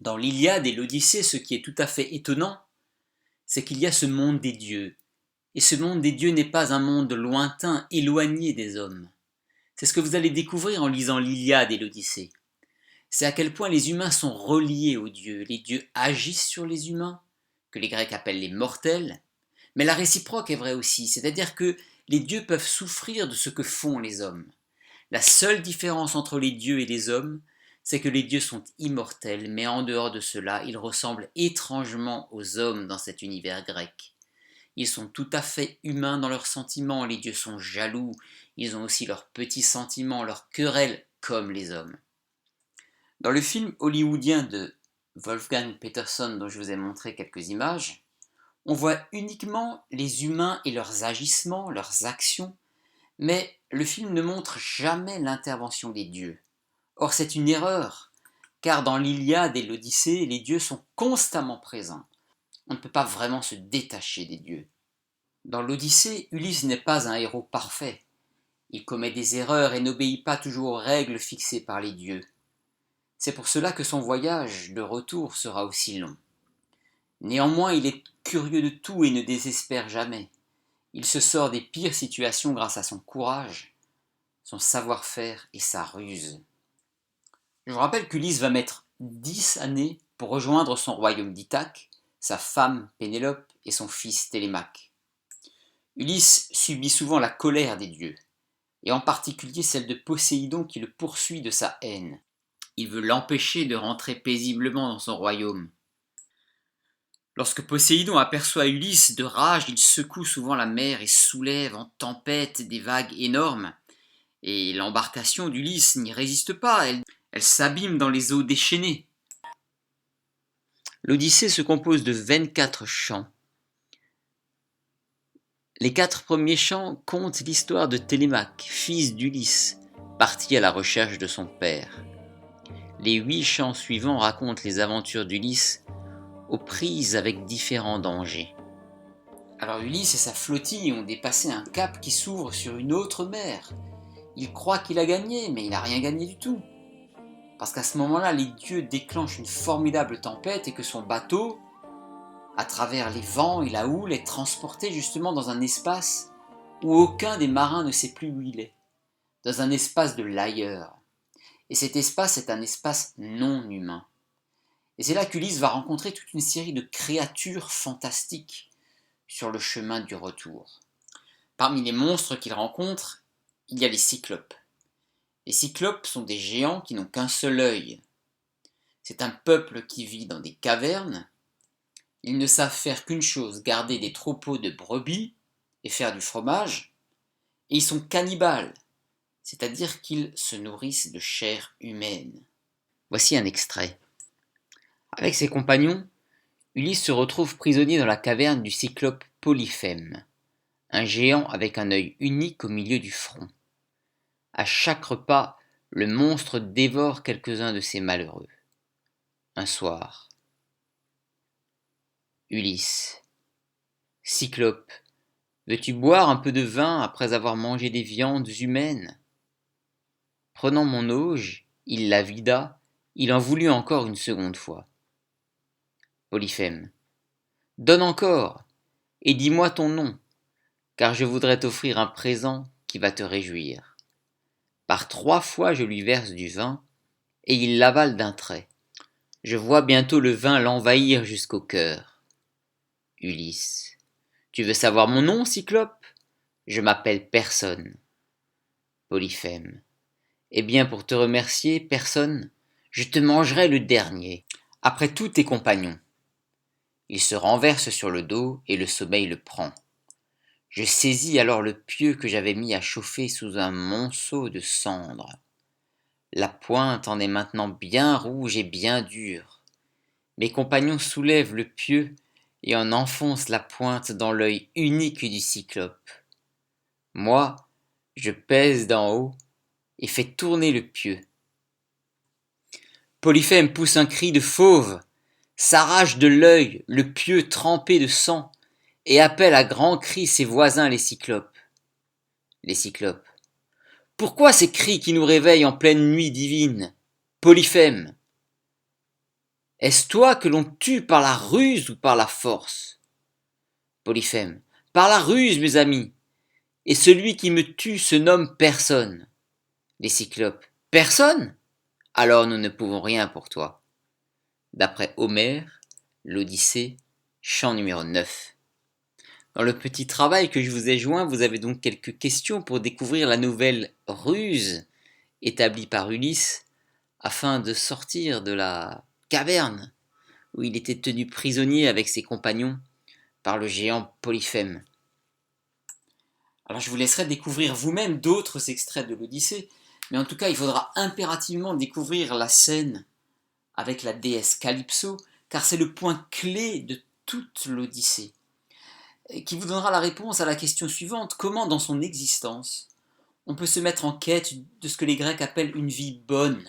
Dans l'Iliade et l'Odyssée, ce qui est tout à fait étonnant, c'est qu'il y a ce monde des dieux. Et ce monde des dieux n'est pas un monde lointain, éloigné des hommes. C'est ce que vous allez découvrir en lisant l'Iliade et l'Odyssée. C'est à quel point les humains sont reliés aux dieux. Les dieux agissent sur les humains, que les Grecs appellent les mortels. Mais la réciproque est vraie aussi, c'est-à-dire que les dieux peuvent souffrir de ce que font les hommes. La seule différence entre les dieux et les hommes, c'est que les dieux sont immortels, mais en dehors de cela, ils ressemblent étrangement aux hommes dans cet univers grec. Ils sont tout à fait humains dans leurs sentiments, les dieux sont jaloux, ils ont aussi leurs petits sentiments, leurs querelles, comme les hommes. Dans le film hollywoodien de Wolfgang Peterson dont je vous ai montré quelques images, on voit uniquement les humains et leurs agissements, leurs actions, mais le film ne montre jamais l'intervention des dieux. Or c'est une erreur, car dans l'Iliade et l'Odyssée, les dieux sont constamment présents. On ne peut pas vraiment se détacher des dieux. Dans l'Odyssée, Ulysse n'est pas un héros parfait. Il commet des erreurs et n'obéit pas toujours aux règles fixées par les dieux. C'est pour cela que son voyage de retour sera aussi long. Néanmoins, il est curieux de tout et ne désespère jamais. Il se sort des pires situations grâce à son courage, son savoir-faire et sa ruse. Je vous rappelle qu'Ulysse va mettre 10 années pour rejoindre son royaume d'Ithaque, sa femme Pénélope et son fils Télémaque. Ulysse subit souvent la colère des dieux, et en particulier celle de Poséidon qui le poursuit de sa haine. Il veut l'empêcher de rentrer paisiblement dans son royaume. Lorsque Poséidon aperçoit Ulysse de rage, il secoue souvent la mer et soulève en tempête des vagues énormes. Et l'embarcation d'Ulysse n'y résiste pas, elle s'abîme dans les eaux déchaînées. L'Odyssée se compose de 24 chants. Les 4 premiers chants content l'histoire de Télémaque, fils d'Ulysse, parti à la recherche de son père. Les 8 chants suivants racontent les aventures d'Ulysse aux prises avec différents dangers. Alors Ulysse et sa flottille ont dépassé un cap qui s'ouvre sur une autre mer. Il croit qu'il a gagné, mais il n'a rien gagné du tout. Parce qu'à ce moment-là, les dieux déclenchent une formidable tempête et que son bateau, à travers les vents et la houle, est transporté justement dans un espace où aucun des marins ne sait plus où il est. Dans un espace de l'ailleurs. Et cet espace est un espace non humain. Et c'est là qu'Ulysse va rencontrer toute une série de créatures fantastiques sur le chemin du retour. Parmi les monstres qu'il rencontre, il y a les cyclopes. Les cyclopes sont des géants qui n'ont qu'un seul œil. C'est un peuple qui vit dans des cavernes. Ils ne savent faire qu'une chose, garder des troupeaux de brebis et faire du fromage. Et ils sont cannibales, c'est-à-dire qu'ils se nourrissent de chair humaine. Voici un extrait. Avec ses compagnons, Ulysse se retrouve prisonnier dans la caverne du cyclope Polyphème, un géant avec un œil unique au milieu du front. À chaque repas, le monstre dévore quelques-uns de ses malheureux. Un soir. Ulysse. Cyclope, veux-tu boire un peu de vin après avoir mangé des viandes humaines? Prenant mon auge, il la vida, il en voulut encore une seconde fois. Polyphème. Donne encore, et dis-moi ton nom, car je voudrais t'offrir un présent qui va te réjouir. Par 3 fois je lui verse du vin, et il l'avale d'un trait. Je vois bientôt le vin l'envahir jusqu'au cœur. Ulysse. Tu veux savoir mon nom, Cyclope? Je m'appelle Personne. Polyphème. Eh bien, pour te remercier, Personne, je te mangerai le dernier, après tous tes compagnons. Il se renverse sur le dos et le sommeil le prend. Je saisis alors le pieu que j'avais mis à chauffer sous un monceau de cendres. La pointe en est maintenant bien rouge et bien dure. Mes compagnons soulèvent le pieu et en enfoncent la pointe dans l'œil unique du cyclope. Moi, je pèse d'en haut et fais tourner le pieu. Polyphème pousse un cri de fauve, s'arrache de l'œil le pieu trempé de sang et appelle à grands cris ses voisins les cyclopes. Les cyclopes. Pourquoi ces cris qui nous réveillent en pleine nuit divine? Polyphème. Est-ce toi que l'on tue par la ruse ou par la force? Polyphème. Par la ruse, mes amis. Et celui qui me tue se nomme personne. Les Cyclopes. Personne? Alors nous ne pouvons rien pour toi. D'après Homère, l'Odyssée, chant numéro 9. Dans le petit travail que je vous ai joint, vous avez donc quelques questions pour découvrir la nouvelle ruse établie par Ulysse afin de sortir de la caverne où il était tenu prisonnier avec ses compagnons par le géant Polyphème. Alors je vous laisserai découvrir vous-même d'autres extraits de l'Odyssée, mais en tout cas il faudra impérativement découvrir la scène avec la déesse Calypso, car c'est le point clé de toute l'Odyssée, qui vous donnera la réponse à la question suivante: comment dans son existence on peut se mettre en quête de ce que les Grecs appellent une vie bonne,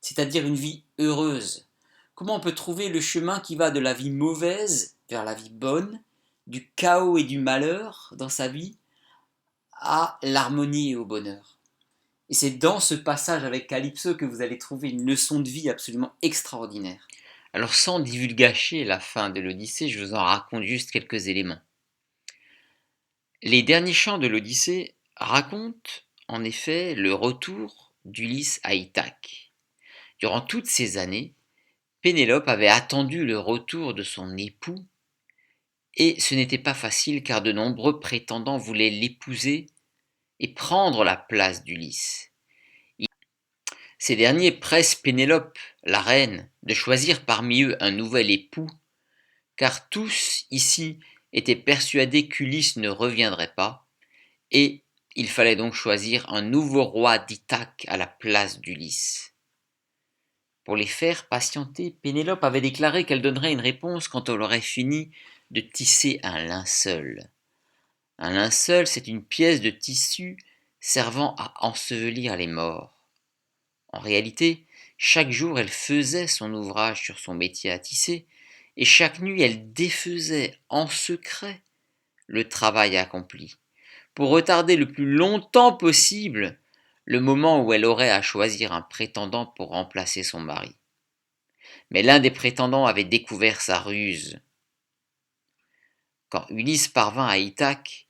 c'est-à-dire une vie heureuse? Comment on peut trouver le chemin qui va de la vie mauvaise vers la vie bonne, du chaos et du malheur dans sa vie, à l'harmonie et au bonheur? Et c'est dans ce passage avec Calypso que vous allez trouver une leçon de vie absolument extraordinaire. Alors sans divulgacher la fin de l'Odyssée, je vous en raconte juste quelques éléments. Les derniers chants de l'Odyssée racontent en effet le retour d'Ulysse à Ithaque. Durant toutes ces années, Pénélope avait attendu le retour de son époux, et ce n'était pas facile car de nombreux prétendants voulaient l'épouser et prendre la place d'Ulysse. Ces derniers pressent Pénélope, la reine, de choisir parmi eux un nouvel époux, car tous ici étaient persuadés qu'Ulysse ne reviendrait pas, et il fallait donc choisir un nouveau roi d'Ithaque à la place d'Ulysse. Pour les faire patienter, Pénélope avait déclaré qu'elle donnerait une réponse quand elle aurait fini de tisser un linceul. Un linceul, c'est une pièce de tissu servant à ensevelir les morts. En réalité, chaque jour elle faisait son ouvrage sur son métier à tisser, et chaque nuit elle défaisait en secret le travail accompli, pour retarder le plus longtemps possible le moment où elle aurait à choisir un prétendant pour remplacer son mari. Mais l'un des prétendants avait découvert sa ruse. Quand Ulysse parvint à Ithaque,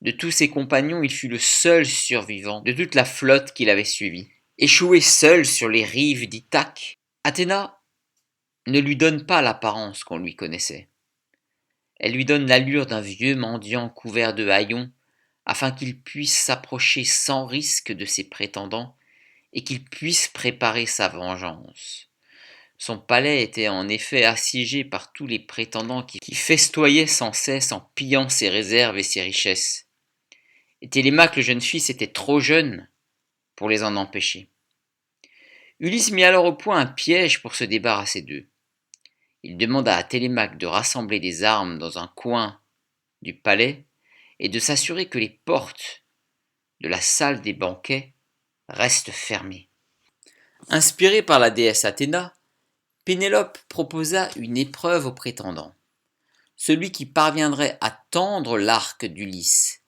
de tous ses compagnons il fut le seul survivant de toute la flotte qu'il avait suivie. Échoué seul sur les rives d'Ithaque, Athéna ne lui donne pas l'apparence qu'on lui connaissait. Elle lui donne l'allure d'un vieux mendiant couvert de haillons, afin qu'il puisse s'approcher sans risque de ses prétendants et qu'il puisse préparer sa vengeance. Son palais était en effet assiégé par tous les prétendants qui festoyaient sans cesse en pillant ses réserves et ses richesses. Et Télémaque, le jeune fils, était trop jeune pour les en empêcher. Ulysse mit alors au point un piège pour se débarrasser d'eux. Il demanda à Télémaque de rassembler des armes dans un coin du palais et de s'assurer que les portes de la salle des banquets restent fermées. Inspirée par la déesse Athéna, Pénélope proposa une épreuve aux prétendants. Celui qui parviendrait à tendre l'arc d'Ulysse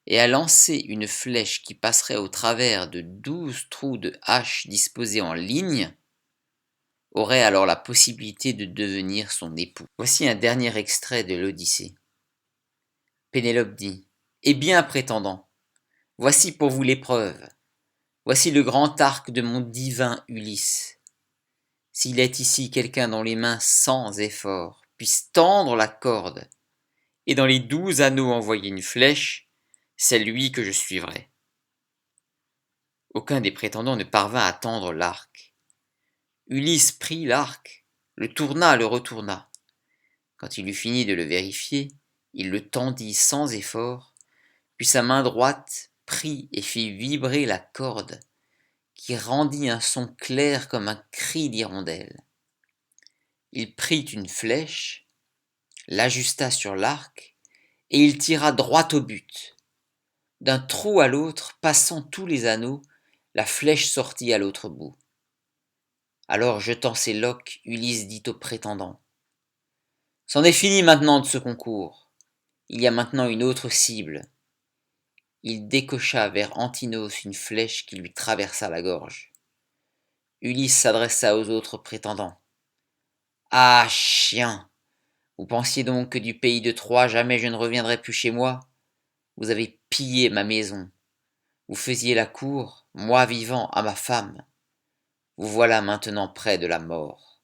et à lancer une flèche qui passerait au travers de 12 trous de hache disposés en ligne aurait alors la possibilité de devenir son époux. Voici un dernier extrait de l'Odyssée. Pénélope dit: Eh bien, prétendant, voici pour vous l'épreuve. Voici le grand arc de mon divin Ulysse. S'il est ici quelqu'un dont les mains sans effort puissent tendre la corde et dans les 12 anneaux envoyer une flèche, c'est lui que je suivrai. Aucun des prétendants ne parvint à tendre l'arc. Ulysse prit l'arc, le tourna, le retourna. Quand il eut fini de le vérifier, il le tendit sans effort, puis sa main droite prit et fit vibrer la corde, qui rendit un son clair comme un cri d'hirondelle. Il prit une flèche, l'ajusta sur l'arc, et il tira droit au but. D'un trou à l'autre, passant tous les anneaux, la flèche sortit à l'autre bout. Alors, jetant ses loques, Ulysse dit au prétendant: C'en est fini maintenant de ce concours. Il y a maintenant une autre cible. Il décocha vers Antinos une flèche qui lui traversa la gorge. Ulysse s'adressa aux autres prétendants. Ah, chien! Vous pensiez donc que du pays de Troie jamais je ne reviendrais plus chez moi? Vous avez pillé ma maison. Vous faisiez la cour, moi vivant, à ma femme. Vous voilà maintenant près de la mort.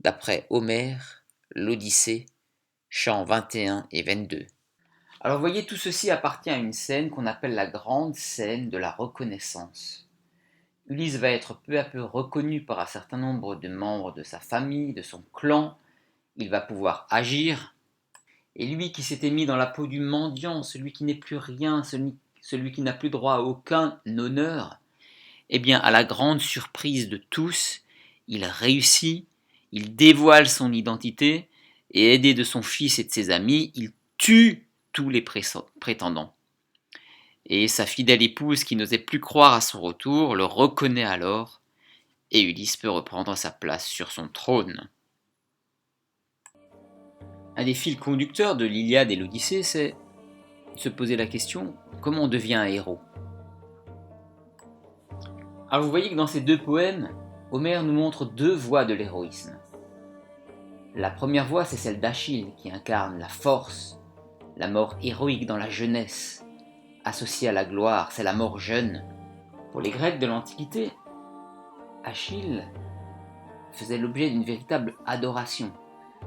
D'après Homère, l'Odyssée, chants 21 et 22. Alors vous voyez, tout ceci appartient à une scène qu'on appelle la grande scène de la reconnaissance. Ulysse va être peu à peu reconnu par un certain nombre de membres de sa famille, de son clan. Il va pouvoir agir. Et lui qui s'était mis dans la peau du mendiant, celui qui n'est plus rien, celui qui n'a plus droit à aucun honneur, eh bien, à la grande surprise de tous, il réussit, il dévoile son identité, et aidé de son fils et de ses amis, il tue tous les prétendants. Et sa fidèle épouse, qui n'osait plus croire à son retour, le reconnaît alors, et Ulysse peut reprendre sa place sur son trône. Un des fils conducteurs de l'Iliade et l'Odyssée, c'est se poser la question, comment on devient un héros? Alors vous voyez que dans ces deux poèmes, Homère nous montre deux voies de l'héroïsme. La première voie, c'est celle d'Achille, qui incarne la force, la mort héroïque dans la jeunesse, associée à la gloire, c'est la mort jeune. Pour les Grecs de l'Antiquité, Achille faisait l'objet d'une véritable adoration.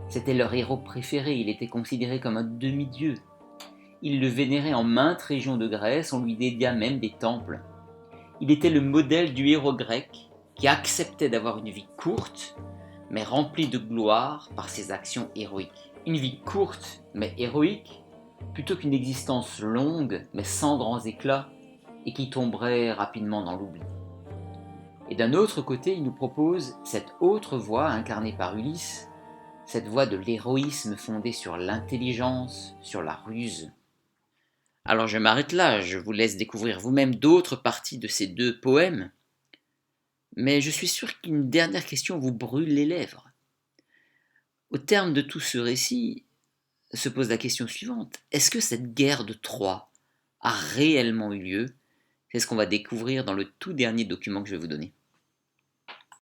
C'était leur héros préféré, il était considéré comme un demi-dieu. Ils le vénéraient en maintes régions de Grèce, on lui dédia même des temples. Il était le modèle du héros grec qui acceptait d'avoir une vie courte, mais remplie de gloire par ses actions héroïques. Une vie courte, mais héroïque, plutôt qu'une existence longue, mais sans grands éclats, et qui tomberait rapidement dans l'oubli. Et d'un autre côté, il nous propose cette autre voie incarnée par Ulysse, cette voie de l'héroïsme fondée sur l'intelligence, sur la ruse. Alors je m'arrête là, je vous laisse découvrir vous-même d'autres parties de ces deux poèmes, mais je suis sûr qu'une dernière question vous brûle les lèvres. Au terme de tout ce récit, se pose la question suivante. Est-ce que cette guerre de Troie a réellement eu lieu? C'est ce qu'on va découvrir dans le tout dernier document que je vais vous donner.